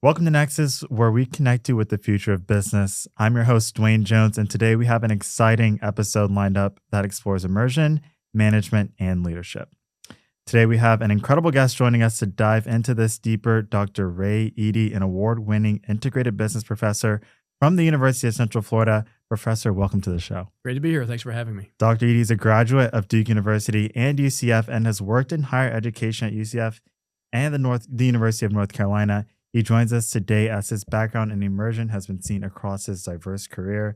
Welcome to Nexus, where we connect you with the future of business. I'm your host, Dwayne Jones, and today we have an exciting episode lined up that explores immersion, management, and leadership. Today we have an incredible guest joining us to dive into this deeper, Dr. Ray Eddy, an award-winning integrated business professor from the University of Central Florida. Professor, welcome to the show. Great to be here. Thanks for having me. Dr. Eddy is a graduate of Duke University and UCF and has worked in higher education at UCF and the University of North Carolina. He joins us today as his background in immersion has been seen across his diverse career.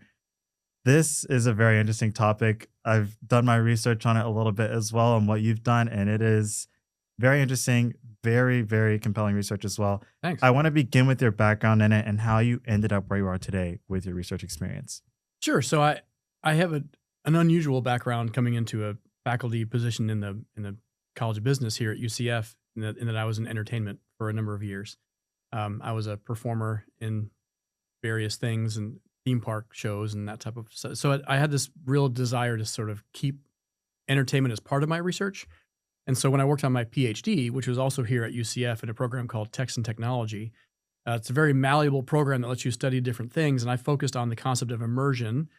This is a very interesting topic. I've done my research on it a little bit as well on what you've done, and it is very interesting, very, very compelling research as well. Thanks. I want to begin with your background in it and how you ended up where you are today with your research experience. Sure. So I have an unusual background coming into a faculty position in the College of Business here at UCF, in that I was in entertainment for a number of years. I was a performer in various things and theme park shows and that type of stuff. So I had this real desire to sort of keep entertainment as part of my research. And so when I worked on my PhD, which was also here at UCF in a program called Text and Technology, it's a very malleable program that lets you study different things. And I focused on the concept of immersion.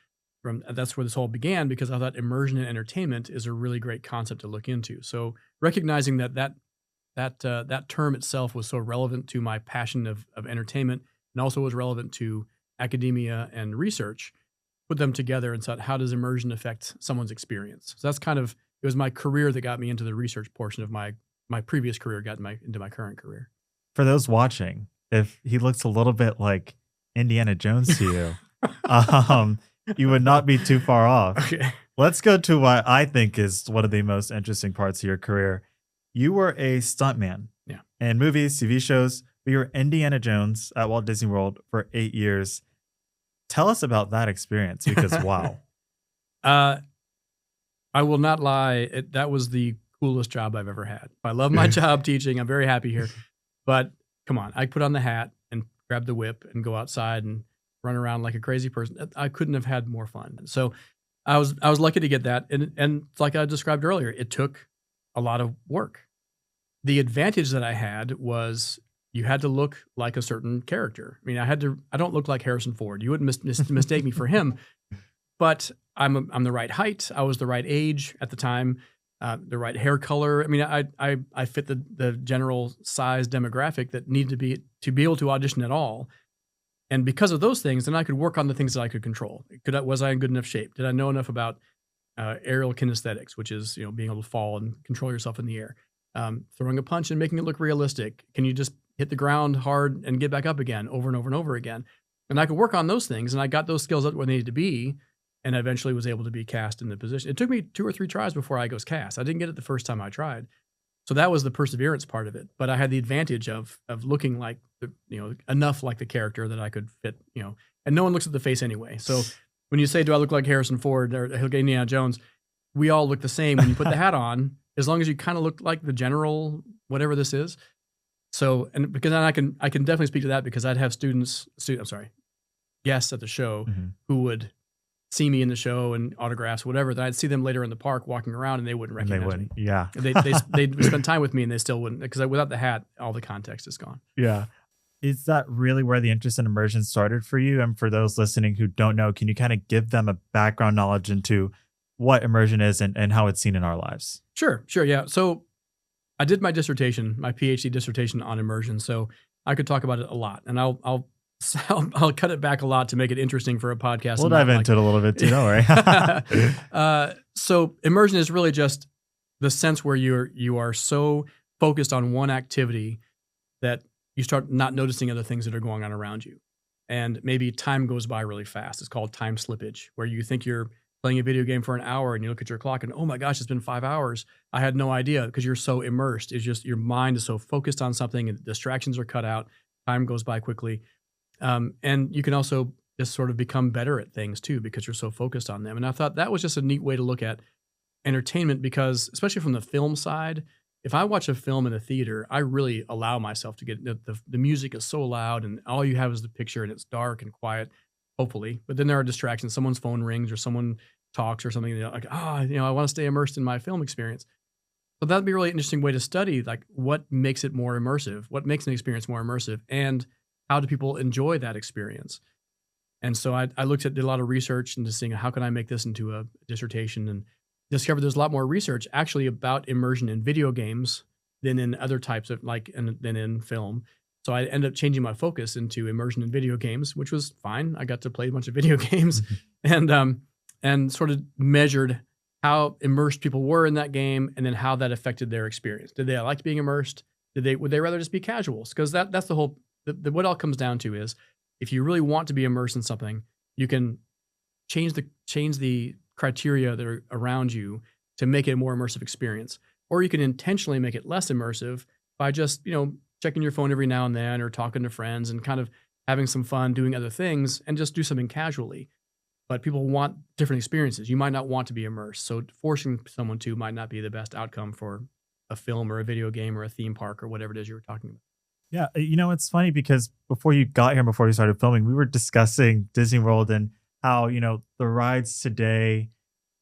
That's where this all began, because I thought immersion in entertainment is a really great concept to look into. So recognizing that term itself was so relevant to my passion of entertainment, and also was relevant to academia and research, put them together and thought, how does immersion affect someone's experience? So it was my career that got me into the research portion of my previous career, into my current career. For those watching, if he looks a little bit like Indiana Jones to you, you would not be too far off. Okay. Let's go to what I think is one of the most interesting parts of your career. You were a stuntman in movies, TV shows. You were Indiana Jones at Walt Disney World for 8 years. Tell us about that experience, because wow. I will not lie. That was the coolest job I've ever had. I love my job teaching. I'm very happy here. But come on, I put on the hat and grab the whip and go outside and run around like a crazy person. I couldn't have had more fun. So I was lucky to get that. And like I described earlier, it took a lot of work. The advantage that I had was you had to look like a certain character. I mean, I don't look like Harrison Ford. You wouldn't mistake me for him, but I'm the right height. I was the right age at the time, the right hair color. I mean, I fit the general size demographic that needed to be able to audition at all. And because of those things, then I could work on the things that I could control. Was I in good enough shape? Did I know enough about aerial kinesthetics, which is being able to fall and control yourself in the air, throwing a punch and making it look realistic? Can you just hit the ground hard and get back up again over and over and over again? And I could work on those things, and I got those skills up where they needed to be, and eventually was able to be cast in the position. It took me 2 or 3 tries before I was cast. I didn't get it the first time I tried. So that was the perseverance part of it. But I had the advantage of looking like enough like the character that I could fit, and no one looks at the face anyway. So when you say, do I look like Harrison Ford or Indiana Jones? We all look the same when you put the hat on, as long as you kind of look like the general, whatever this is. So, and because I can definitely speak to that, because I'd have guests at the show who would see me in the show and autographs, whatever, then I'd see them later in the park walking around and they wouldn't recognize me. Yeah. They'd spend time with me and they still wouldn't, because without the hat, all the context is gone. Yeah. Is that really where the interest in immersion started for you? And for those listening who don't know, can you kind of give them a background knowledge into what immersion is and how it's seen in our lives? Sure. Yeah. So I did my PhD dissertation on immersion. So I could talk about it a lot, and I'll cut it back a lot to make it interesting for a podcast. We'll dive into it a little bit too, don't worry. So immersion is really just the sense where you are so focused on one activity that you start not noticing other things that are going on around you. And maybe time goes by really fast. It's called time slippage, where you think you're playing a video game for an hour and you look at your clock and, oh my gosh, it's been 5 hours. I had no idea, because you're so immersed. It's just your mind is so focused on something and distractions are cut out. Time goes by quickly. And you can also just sort of become better at things too, because you're so focused on them. And I thought that was just a neat way to look at entertainment, because especially from the film side, if I watch a film in a theater, I really allow myself to get the music is so loud and all you have is the picture and it's dark and quiet, hopefully. But then there are distractions. Someone's phone rings or someone talks or something. Like, I want to stay immersed in my film experience. So that'd be a really interesting way to study, like, what makes it more immersive, what makes an experience more immersive, and how do people enjoy that experience? And so I did a lot of research into seeing how can I make this into a dissertation, and discovered there's a lot more research actually about immersion in video games than in other types of than in film. So I ended up changing my focus into immersion in video games, which was fine. I got to play a bunch of video games and sort of measured how immersed people were in that game and then how that affected their experience. Did they like being immersed? Would they rather just be casuals? Because that's the whole what it all comes down to is if you really want to be immersed in something, you can change the criteria that are around you to make it a more immersive experience. Or you can intentionally make it less immersive by just, checking your phone every now and then or talking to friends and kind of having some fun doing other things and just do something casually. But people want different experiences. You might not want to be immersed. So forcing someone to might not be the best outcome for a film or a video game or a theme park or whatever it is you were talking about. Yeah, it's funny because before you got here, before we started filming, we were discussing Disney World and how, the rides today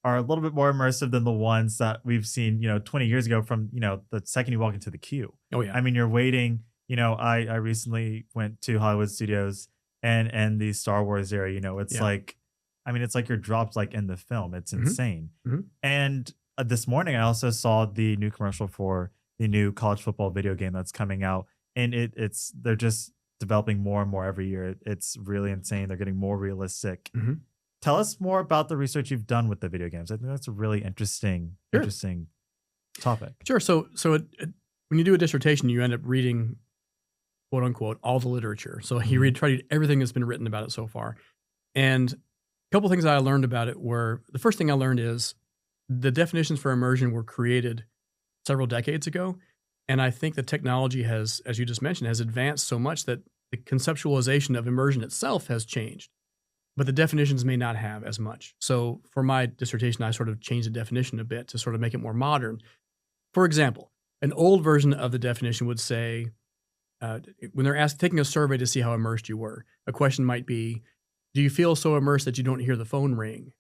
are a little bit more immersive than the ones that we've seen, 20 years ago from, the second you walk into the queue. Oh, yeah. I mean, you're waiting, I recently went to Hollywood Studios and the Star Wars area, it's like, it's like you're dropped like in the film. It's insane. Mm-hmm. And this morning, I also saw the new commercial for the new college football video game that's coming out. And they're just developing more and more every year. It's really insane. They're getting more realistic. Mm-hmm. Tell us more about the research you've done with the video games. I think that's a really interesting topic. Sure. So when you do a dissertation, you end up reading, quote unquote, all the literature. So you try to read everything that's been written about it so far. And a couple things I learned about it were, the first thing I learned is the definitions for immersion were created several decades ago. And I think the technology has, as you just mentioned, has advanced so much that the conceptualization of immersion itself has changed, but the definitions may not have as much. So for my dissertation, I sort of changed the definition a bit to sort of make it more modern. For example, an old version of the definition would say, when they're taking a survey to see how immersed you were, a question might be, do you feel so immersed that you don't hear the phone ring?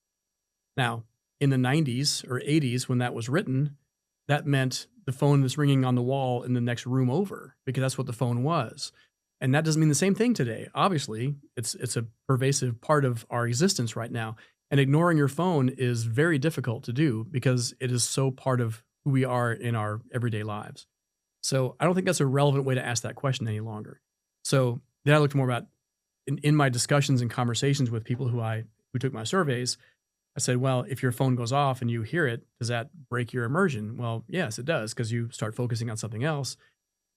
Now, in the 90s or 80s, when that was written, that meant the phone that's ringing on the wall in the next room over, because that's what the phone was. And that doesn't mean the same thing today. Obviously, it's a pervasive part of our existence right now. And ignoring your phone is very difficult to do because it is so part of who we are in our everyday lives. So I don't think that's a relevant way to ask that question any longer. So then I looked more about, in my discussions and conversations with people who took my surveys, I said, well, if your phone goes off and you hear it, does that break your immersion? Well, yes, it does, because you start focusing on something else.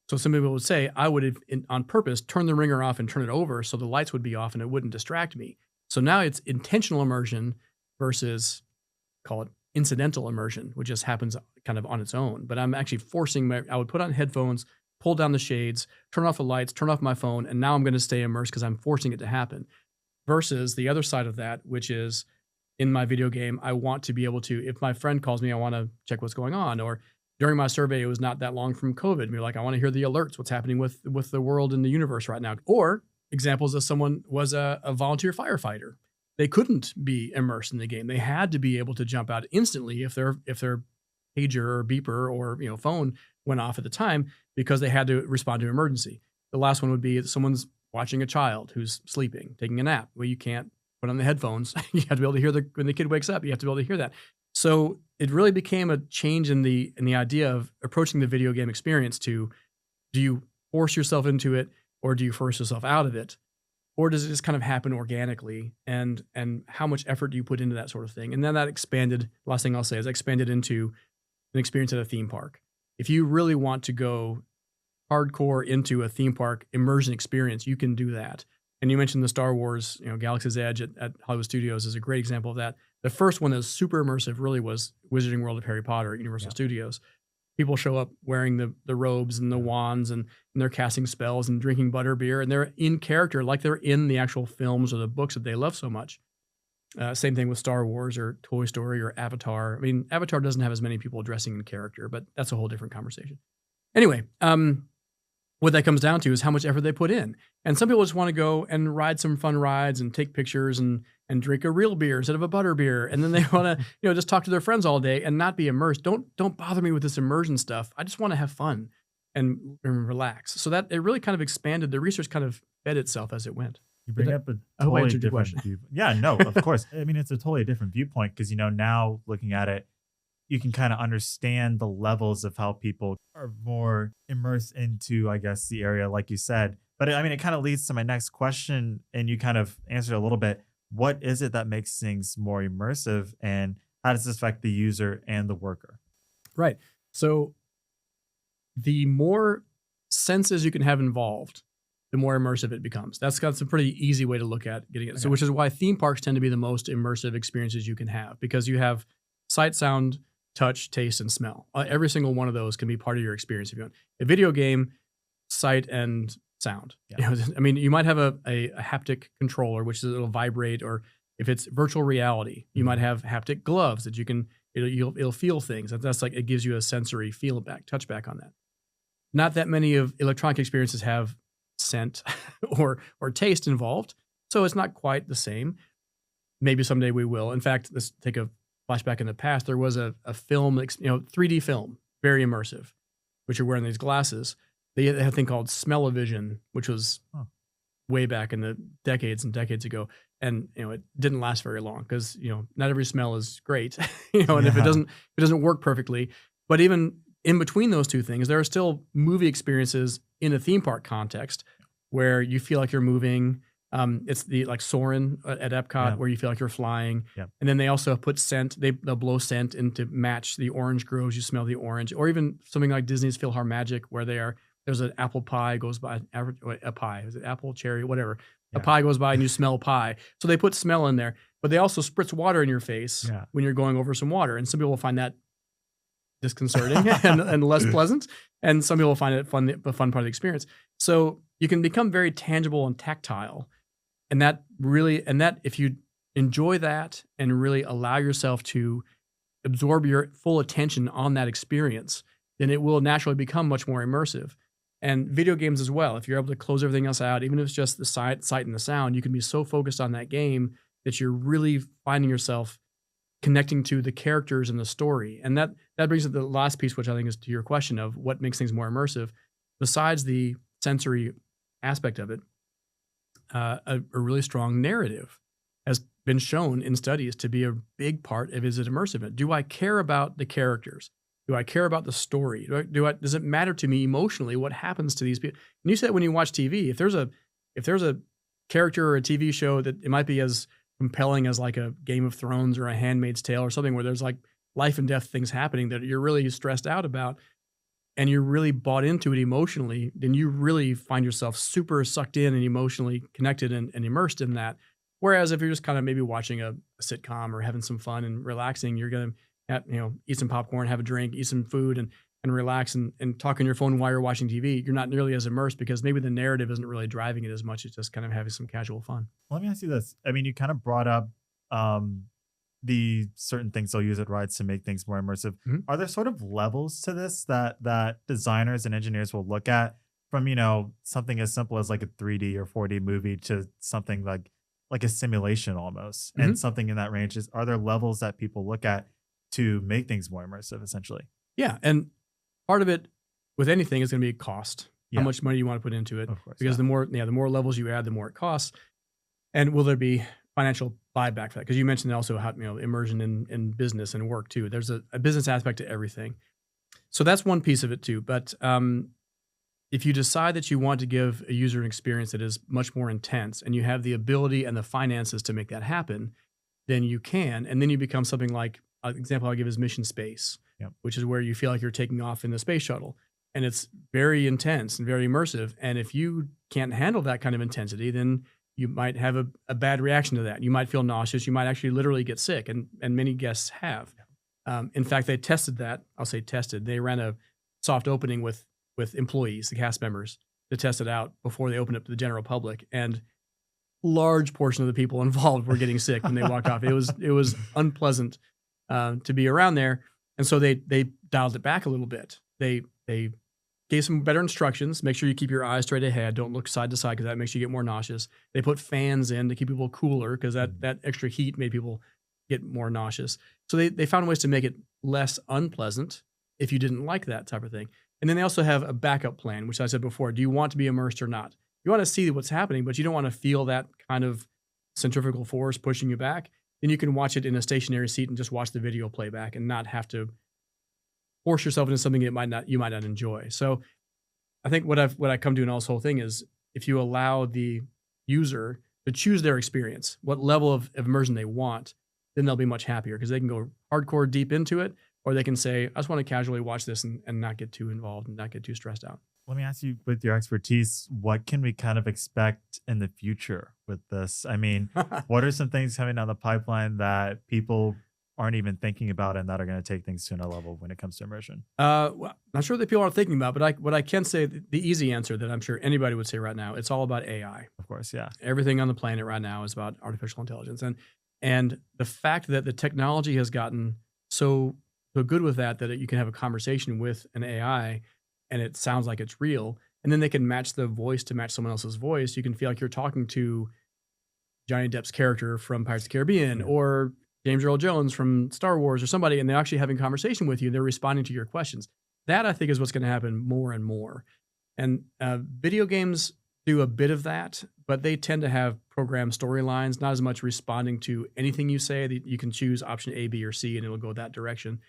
So some people would say, I would have, on purpose, turn the ringer off and turn it over so the lights would be off and it wouldn't distract me. So now it's intentional immersion versus, call it incidental immersion, which just happens kind of on its own. But I'm actually I would put on headphones, pull down the shades, turn off the lights, turn off my phone, and now I'm going to stay immersed because I'm forcing it to happen. Versus the other side of that, which is, in my video game, I want to be able to, if my friend calls me, I want to check what's going on. Or during my survey, it was not that long from COVID. We're like, I want to hear the alerts, what's happening with the world and the universe right now. Or examples of someone was a volunteer firefighter. They couldn't be immersed in the game. They had to be able to jump out instantly if their pager or beeper or phone went off at the time, because they had to respond to an emergency. The last one would be someone's watching a child who's sleeping, taking a nap. Well, you can't put on the headphones. You have to be able to hear when the kid wakes up. You have to be able to hear that. So it really became a change in the idea of approaching the video game experience to, do you force yourself into it, or do you force yourself out of it? Or does it just kind of happen organically? And how much effort do you put into that sort of thing? And then that expanded, last thing I'll say is expanded into an experience at a theme park. If you really want to go hardcore into a theme park immersion experience, you can do that. And you mentioned the Star Wars, Galaxy's Edge at Hollywood Studios is a great example of that. The first one that was super immersive really was Wizarding World of Harry Potter at Universal Studios. People show up wearing the robes and the wands, and they're casting spells and drinking butterbeer, and they're in character like they're in the actual films or the books that they love so much. Same thing with Star Wars or Toy Story or Avatar. I mean, Avatar doesn't have as many people dressing in character, but that's a whole different conversation. Anyway, what that comes down to is how much effort they put in. And some people just want to go and ride some fun rides and take pictures and drink a real beer instead of a butter beer. And then they want to, just talk to their friends all day and not be immersed. Don't bother me with this immersion stuff. I just want to have fun and relax. So that it really kind of expanded. The research kind of fed itself as it went. You Did bring I up a I hope I totally answered your different question. view. Yeah, no, of course. I mean, it's a totally different viewpoint because, now looking at it, you can kind of understand the levels of how people are more immersed into, I guess, the area, like you said. But I mean, it kind of leads to my next question, and you kind of answered a little bit. What is it that makes things more immersive, and how does this affect the user and the worker? Right. So the more senses you can have involved, the more immersive it becomes. That's a pretty easy way to look at getting it. So, Okay. which is why theme parks tend to be the most immersive experiences you can have because you have sight, sound, touch, taste, and smell. Every single one of those can be part of your experience if you want. A video game, sight and sound. Yeah. I mean, you might have a haptic controller, which is it'll vibrate, or if it's virtual reality, you might Mhm. have haptic gloves that you can it'll feel things. That's like it gives you a sensory feel back, touch back on that. Not that many of electronic experiences have scent or taste involved, so it's not quite the same. Maybe someday we will. In fact, let's take a flashback in the past. There was a film, 3D film, very immersive, which you're wearing these glasses. They had a thing called smell-o-vision, which was Huh. way back in the decades and decades ago, and it didn't last very long because not every smell is great, and if it Yeah. doesn't work perfectly, but even in between those two things, there are still movie experiences in a theme park context where you feel like you're moving. It's the like Soarin' at Epcot Yeah. where you feel like you're flying. Yeah. And then they also put scent. They'll blow scent in to match the orange groves. You smell the orange, or even something like Disney's PhilharMagic, where there's an apple pie goes by. A pie is it apple, cherry, whatever. A Yeah. pie goes by and you smell pie. So they put smell in there, but they also spritz water in your face Yeah. when you're going over some water. And some people will find that disconcerting and less pleasant. And some people find it fun, the fun part of the experience. So you can become very tangible and tactile. And that if you enjoy that and really allow yourself to absorb your full attention on that experience, then it will naturally become much more immersive. And video games as well. If you're able to close everything else out, even if it's just the sight and the sound, you can be so focused on that game that you're really finding yourself connecting to the characters and the story. And that brings up the last piece, which I think is to your question of what makes things more immersive. Besides the sensory aspect of it, a really strong narrative has been shown in studies to be a big part of is it immersive. Do I care about the characters? Do I care about the story? Does it matter to me emotionally what happens to these people? And you said when you watch TV, if there's a character or a TV show that it might be as compelling as like a Game of Thrones or a Handmaid's Tale or something where there's like life and death things happening that you're really stressed out about and you're really bought into it emotionally, then you really find yourself super sucked in and emotionally connected and immersed in that. Whereas if you're just kind of maybe watching a sitcom or having some fun and relaxing, you're going to eat some popcorn, have a drink, eat some food and relax and talk on your phone while you're watching TV. You're not nearly as immersed because maybe the narrative isn't really driving it as much. It's just kind of having some casual fun. Let me ask you this. I mean, you kind of brought up the certain things they'll use at rides to make things more immersive. Mhm. Are there sort of levels to this that designers and engineers will look at from, something as simple as like a 3D or 4D movie to something like a simulation almost Mhm. and something in that range? Are there levels that people look at to make things more immersive essentially? Yeah. And part of it with anything is going to be cost. How Yeah, much money you want to put into it. of course. Because Yeah. the more levels you add, the more it costs. And will there be financial buyback for that? Because you mentioned also how immersion in business and work too. There's a business aspect to everything. So that's one piece of it too. But if you decide that you want to give a user an experience that is much more intense and you have the ability and the finances to make that happen, then you can. And then you become something like, an example I'll give is Mission Space, Yep. which is where you feel like you're taking off in the space shuttle. And it's very intense and very immersive. And if you can't handle that kind of intensity, then you might have a bad reaction to that. You might feel nauseous. You might actually literally get sick. And many guests have. In fact, they tested that. I'll say tested. They ran a soft opening with employees, the cast members, to test it out before they opened up to the general public. And large portion of the people involved were getting sick when they walked off. It was unpleasant to be around there. And so they dialed it back a little bit. They gave some better instructions. Make sure you keep your eyes straight ahead. Don't look side to side because that makes you get more nauseous. They put fans in to keep people cooler because that extra heat made people get more nauseous. So they found ways to make it less unpleasant if you didn't like that type of thing. And then they also have a backup plan, which I said before. Do you want to be immersed or not? you want to see what's happening, but you don't want to feel that kind of centrifugal force pushing you back, then you can watch it in a stationary seat and just watch the video playback and not have to force yourself into something you might not enjoy. So I think what I come to in all this whole thing is if you allow the user to choose their experience, what level of immersion they want, then they'll be much happier because they can go hardcore deep into it, or they can say, I just want to casually watch this and not get too involved and not get too stressed out. Let me ask you, with your expertise, what can we kind of expect in the future with this? I mean, what are some things coming down the pipeline that people aren't even thinking about and that are going to take things to another level when it comes to immersion? Well, not sure that people are thinking about, but what I can say, the easy answer that I'm sure anybody would say right now, it's all about AI. Of course, yeah. Everything on the planet right now is about artificial intelligence, and the fact that the technology has gotten so good with that you can have a conversation with an AI and it sounds like it's real, and then they can match the voice to match someone else's voice. You can feel like you're talking to Johnny Depp's character from Pirates of the Caribbean or James Earl Jones from Star Wars or somebody, and they're actually having a conversation with you. They're responding to your questions. That, I think, is what's going to happen more and more. And video games do a bit of that, but they tend to have programmed storylines, not as much responding to anything you say. You can choose option A, B, or C, and it'll go that direction.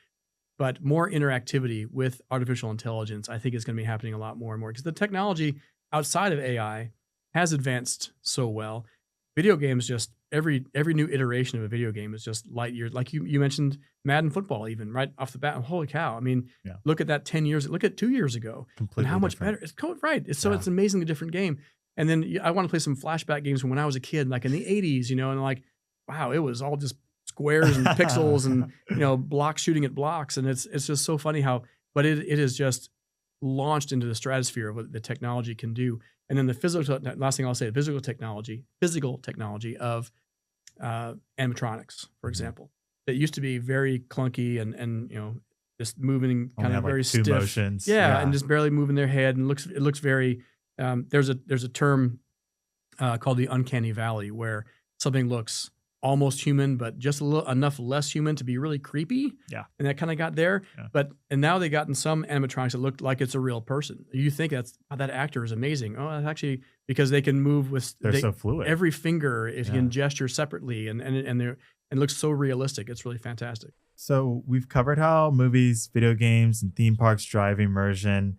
But more interactivity with artificial intelligence, I think, is going to be happening a lot more and more because the technology outside of AI has advanced so well. Video games, just every new iteration of a video game is just light years. Like you mentioned, Madden football, even right off the bat. Holy cow! I mean, look at that 10 years. Look at 2 years ago, completely and how much different. better. It's right. It's an amazingly different game. And then I want to play some flashback games from when I was a kid, like in the 80s, and like, wow, it was all just squares and pixels and blocks shooting at blocks, and it's just so funny how, but it is just launched into the stratosphere of what the technology can do. And then the last thing I'll say, physical technology of animatronics, for example, that used to be very clunky and just moving kind of very like two stiff motions. and just barely moving their head, and it looks very there's a term called the uncanny valley, where something looks almost human, but just enough less human to be really creepy. Yeah. And that kind of got there. Yeah. And now they gotten some animatronics that look like it's a real person. You think that actor is amazing. Oh, that's actually because they can move with They're so fluid. every finger, if you can gesture separately, and it looks so realistic. It's really fantastic. So we've covered how movies, video games, and theme parks drive immersion.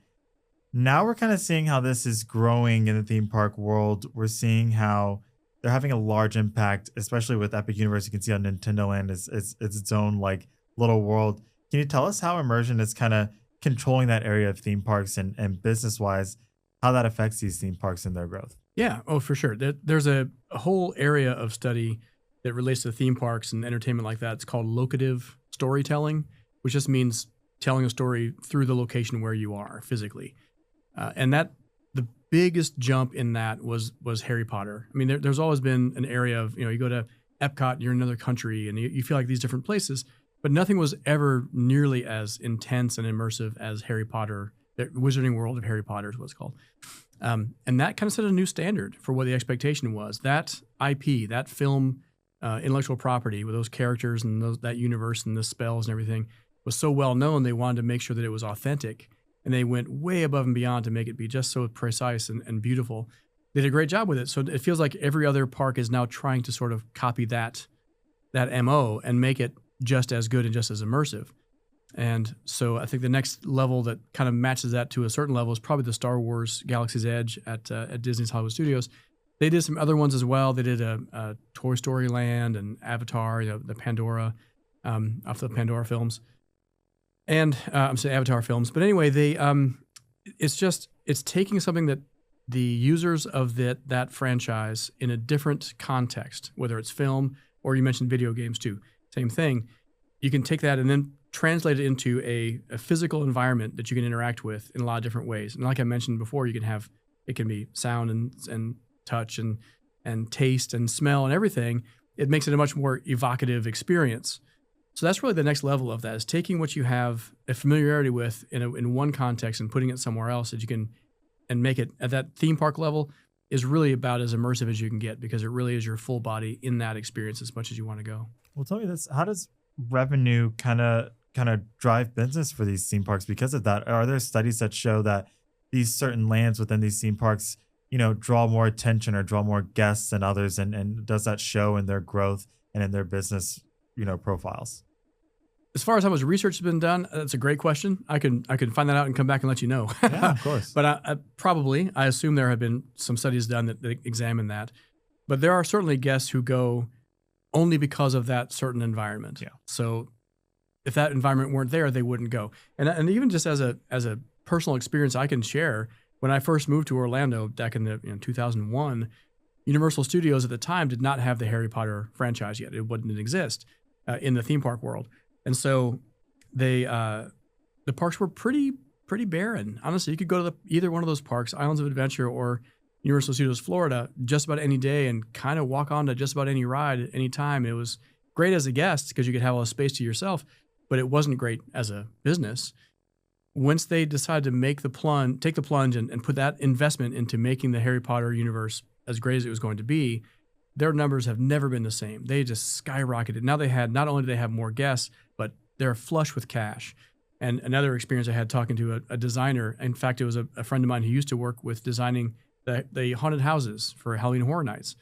Now we're kind of seeing how this is growing in the theme park world. We're seeing how they're having a large impact, especially with Epic Universe. You can see how Nintendo Land is its own like little world. Can you tell us how immersion is kind of controlling that area of theme parks and business wise, how that affects these theme parks and their growth? Yeah, oh, for sure. There's a whole area of study that relates to theme parks and entertainment like that. It's called locative storytelling, which just means telling a story through the location where you are physically. And that the biggest jump in that was Harry Potter. I mean, there's always been an area of, you go to Epcot, you're in another country, and you feel like these different places, but nothing was ever nearly as intense and immersive as Harry Potter. The Wizarding World of Harry Potter is what it's called. And that kind of set a new standard for what the expectation was. That IP, that film, intellectual property with those characters and that universe and the spells and everything was so well known, they wanted to make sure that it was authentic. And they went way above and beyond to make it be just so precise and beautiful. They did a great job with it. So it feels like every other park is now trying to sort of copy that MO and make it just as good and just as immersive. And so I think the next level that kind of matches that to a certain level is probably the Star Wars Galaxy's Edge at Disney's Hollywood Studios. They did some other ones as well. They did a Toy Story Land and Avatar, the Pandora, off the Pandora films. And I'm saying Avatar films, but anyway, it's taking something that the users of that franchise in a different context, whether it's film or you mentioned video games too, same thing. You can take that and then translate it into a physical environment that you can interact with in a lot of different ways. And like I mentioned before, it can be sound and touch and taste and smell and everything. It makes it a much more evocative experience. So that's really the next level of that, is taking what you have a familiarity with in one context and putting it somewhere else that you can, and make it at that theme park level is really about as immersive as you can get, because it really is your full body in that experience as much as you want to go. Well, tell me this, how does revenue kind of drive business for these theme parks because of that? Are there studies that show that these certain lands within these theme parks draw more attention or draw more guests than others, and does that show in their growth and in their business, profiles? As far as how much research has been done, that's a great question. I can find that out and come back and let you know. Yeah, of course. But I assume there have been some studies done that examine that. But there are certainly guests who go only because of that certain environment. Yeah. So if that environment weren't there, they wouldn't go. And even just as a personal experience I can share, when I first moved to Orlando back in 2001, Universal Studios at the time did not have the Harry Potter franchise yet. It wouldn't exist in the theme park world. And so the parks were pretty barren. Honestly, you could go to either one of those parks, Islands of Adventure or Universal Studios Florida, just about any day and kind of walk on to just about any ride at any time. It was great as a guest because you could have all the space to yourself, but it wasn't great as a business. Once they decided to take the plunge and put that investment into making the Harry Potter universe as great as it was going to be, their numbers have never been the same. They just skyrocketed. Now not only do they have more guests, but they're flush with cash. And another experience I had talking to a designer, in fact, it was a friend of mine who used to work with designing the haunted houses for Halloween Horror Nights.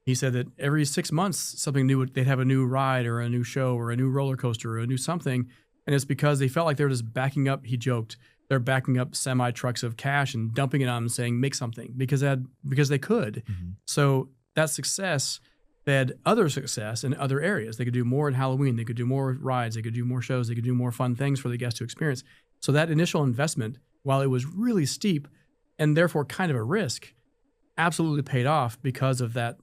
He said that every 6 months, something new, they'd have a new ride or a new show or a new roller coaster or a new something. And it's because they felt like they were just backing up, he joked, they're backing up semi trucks of cash and dumping it on them and saying, make something because they could. Mm-hmm. So that success fed other success in other areas. They could do more in Halloween. They could do more rides. They could do more shows. They could do more fun things for the guests to experience. So that initial investment, while it was really steep and therefore kind of a risk, absolutely paid off because of that.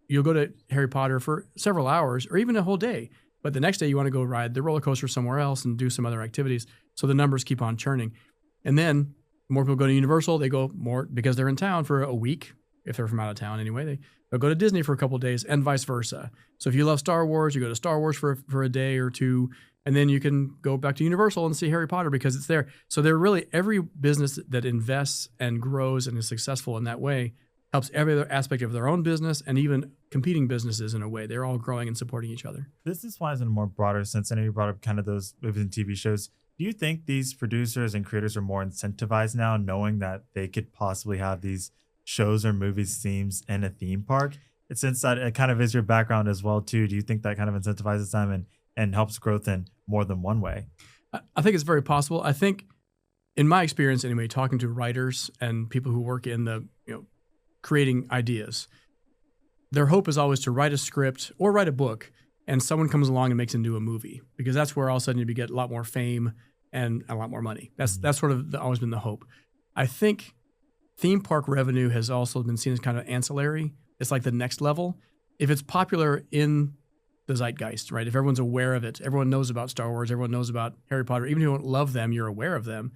You'll go to Harry Potter for several hours or even a whole day, but the next day you want to go ride the roller coaster somewhere else and do some other activities. So the numbers keep on churning. And then more people go to Universal. They go more because they're in town for a week. If they're from out of town anyway, they'll go to Disney for a couple of days and vice versa. So if you love Star Wars, you go to Star Wars for a day or two, and then you can go back to Universal and see Harry Potter because it's there. So they're really, every business that invests and grows and is successful in that way helps every other aspect of their own business and even competing businesses in a way. They're all growing and supporting each other. Business-wise, in a more broader sense, I know you brought up kind of those movies and TV shows. Do you think these producers and creators are more incentivized now, knowing that they could possibly have these shows or movies themes in a theme park? And since that it kind of is your background as well too, do you think that kind of incentivizes them and helps growth in more than one way? I think it's very possible. I think, in my experience anyway, talking to writers and people who work in the creating ideas, their hope is always to write a script or write a book, and someone comes along and makes it into a movie, because that's where all of a sudden you get a lot more fame and a lot more money. That's sort of always been the hope. I think theme park revenue has also been seen as kind of ancillary. It's like the next level. If it's popular in the zeitgeist, right? If everyone's aware of it, everyone knows about Star Wars, everyone knows about Harry Potter, even if you don't love them, you're aware of them.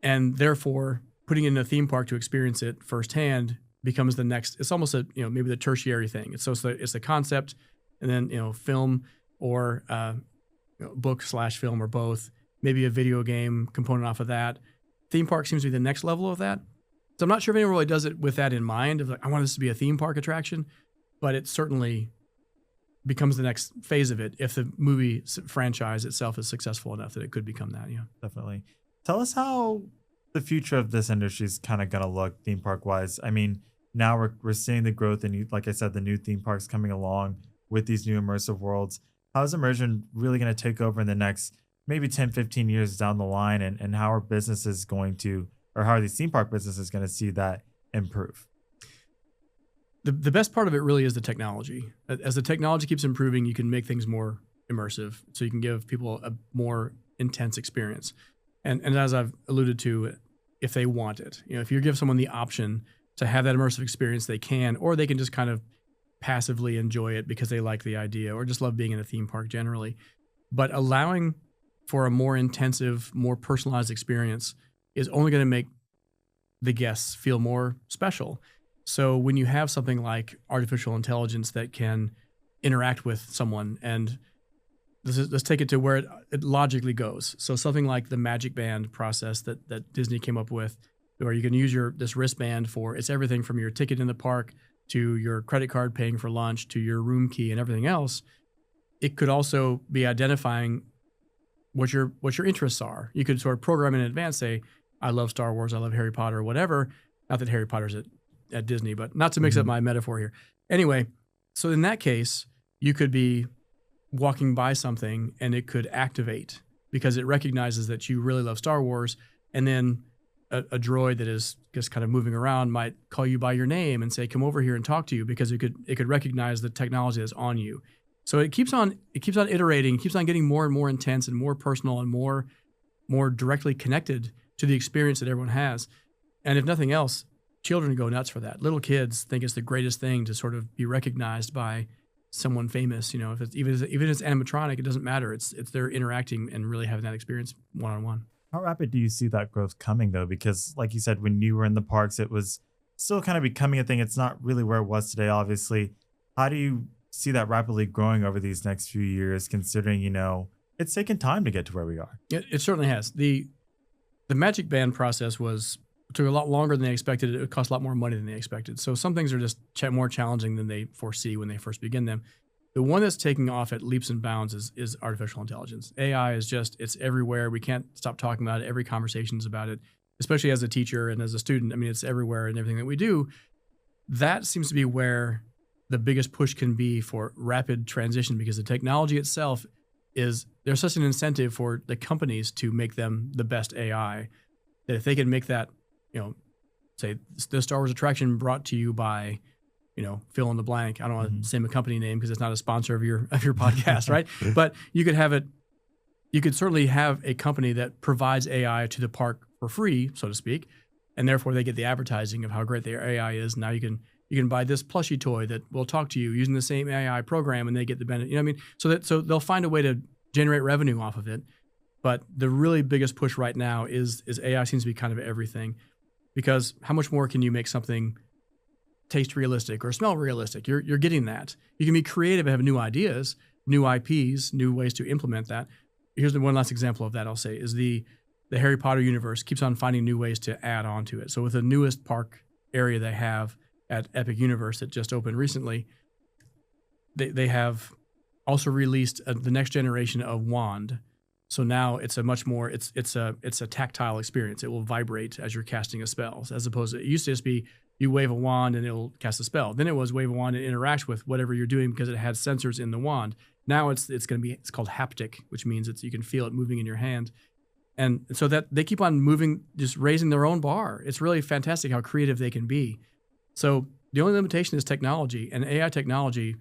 And therefore, putting it in a theme park to experience it firsthand becomes the next, it's almost maybe the tertiary thing. It's the concept, and then, film or book/film or both, maybe a video game component off of that. Theme park seems to be the next level of that. So I'm not sure if anyone really does it with that in mind, of like, I want this to be a theme park attraction, but it certainly becomes the next phase of it if the movie franchise itself is successful enough that it could become that. Yeah, Definitely. Tell us how the future of this industry is kind of going to look theme park wise. I mean, now we're seeing the growth and, like I said, the new theme parks coming along with these new immersive worlds. How is Immersion really going to take over in the next maybe 10, 15 years down the line? And how are businesses going to, or how are these theme park businesses going to see that improve? The best part of it really is the technology. As the technology keeps improving, you can make things more immersive, so you can give people a more intense experience. And as I've alluded to, if they want it, if you give someone the option to have that immersive experience, they can, or they can just kind of passively enjoy it because they like the idea or just love being in a theme park generally. But allowing for a more intensive, more personalized experience is only going to make the guests feel more special. So when you have something like artificial intelligence that can interact with someone, and let's take it to where it logically goes. So something like the Magic Band process that Disney came up with, where you can use this wristband for, it's everything from your ticket in the park to your credit card paying for lunch to your room key and everything else. It could also be identifying what your interests are. You could sort of program in advance, say, I love Star Wars, I love Harry Potter, or whatever. Not that Harry Potter's at Disney, but not to mix up my metaphor here. Anyway, so in that case, you could be walking by something and it could activate because it recognizes that you really love Star Wars, and then a droid that is just kind of moving around might call you by your name and say, "Come over here and talk to you," because it could recognize the technology that's on you. So it keeps on iterating, it keeps on getting more and more intense and more personal and more directly connected to the experience that everyone has. And if nothing else, children go nuts for that. Little kids think it's the greatest thing to sort of be recognized by someone famous. If it's even if it's animatronic, it doesn't matter. It's they're interacting and really having that experience one-on-one. How rapid do you see that growth coming though? Because like you said, when you were in the parks, it was still kind of becoming a thing. It's not really where it was today, obviously. How do you see that rapidly growing over these next few years, considering, it's taken time to get to where we are? It certainly has. The Magic Band process took a lot longer than they expected. It cost a lot more money than they expected. So some things are just more challenging than they foresee when they first begin them. The one that's taking off at leaps and bounds is artificial intelligence. AI is it's everywhere. We can't stop talking about it. Every conversation is about it, especially as a teacher and as a student. I mean, it's everywhere in everything that we do. That seems to be where the biggest push can be for rapid transition, because the technology itself there's such an incentive for the companies to make them the best AI, that if they can make that, say the Star Wars attraction brought to you by, fill in the blank. I don't want to say a company name because it's not a sponsor of your podcast, right? But you could certainly have a company that provides AI to the park for free, so to speak, and therefore they get the advertising of how great their AI is. Now you can buy this plushie toy that will talk to you using the same AI program, and they get the benefit. You know what I mean? So they'll find a way to generate revenue off of it. But the really biggest push right now is AI seems to be kind of everything, because how much more can you make something taste realistic or smell realistic? You're getting that. You can be creative and have new ideas, new IPs, new ways to implement that. Here's the one last example of that I'll say is the Harry Potter universe keeps on finding new ways to add on to it. So with the newest park area they have at Epic Universe that just opened recently, they have also released the next generation of wand. So now it's a much more it's a tactile experience. It will vibrate as you're casting a spell, as opposed to it used to just be you wave a wand and it'll cast a spell. Then it was wave a wand and interact with whatever you're doing because it had sensors in the wand. Now it's called haptic, which means you can feel it moving in your hand. And so that they keep on moving, just raising their own bar. It's really fantastic how creative they can be. So the only limitation is technology, and AI technology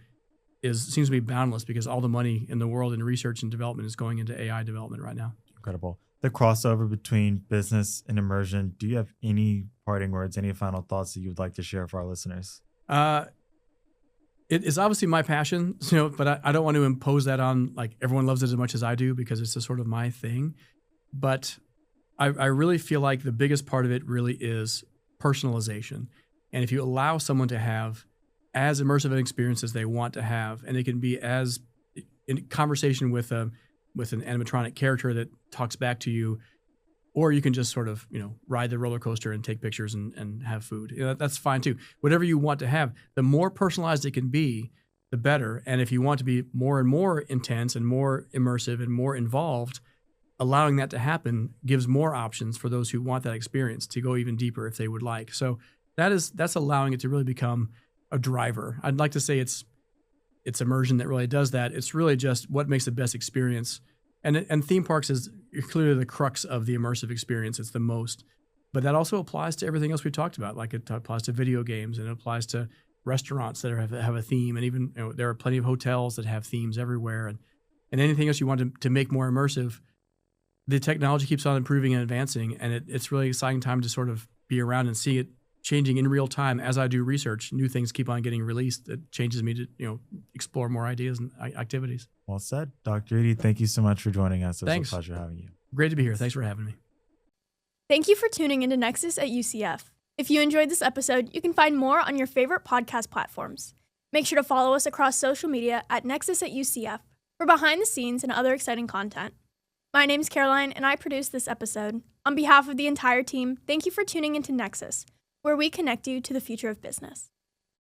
seems to be boundless because all the money in the world in research and development is going into AI development right now. Incredible. The crossover between business and immersion. Do you have any parting words, any final thoughts that you would like to share for our listeners? It is obviously my passion, but I don't want to impose that on like everyone loves it as much as I do, because it's just sort of my thing. But I really feel like the biggest part of it really is personalization. And if you allow someone to have as immersive an experience as they want to have, and it can be as in conversation with an animatronic character that talks back to you, or you can just sort of, ride the roller coaster and take pictures and have food. That's fine too. Whatever you want to have, the more personalized it can be, the better. And if you want to be more and more intense and more immersive and more involved, allowing that to happen gives more options for those who want that experience to go even deeper if they would like. So that's allowing it to really become a driver. I'd like to say it's immersion that really does that. It's really just what makes the best experience. And theme parks is clearly the crux of the immersive experience. It's the most. But that also applies to everything else we talked about. Like it applies to video games, and it applies to restaurants that have a theme. And even there are plenty of hotels that have themes everywhere. And anything else you want to make more immersive, the technology keeps on improving and advancing. And it's really exciting time to sort of be around and see it changing in real time. As I do research, new things keep on getting released. It changes me to explore more ideas and activities. Well said. Dr. Eddy, thank you so much for joining us. It was Thanks. a pleasure having you. Great to be here. Thanks for having me. Thank you for tuning into Nexus at UCF. If you enjoyed this episode, you can find more on your favorite podcast platforms. Make sure to follow us across social media at Nexus at UCF for behind the scenes and other exciting content. My name's Caroline, and I produced this episode. On behalf of the entire team, thank you for tuning into Nexus, where we connect you to the future of business.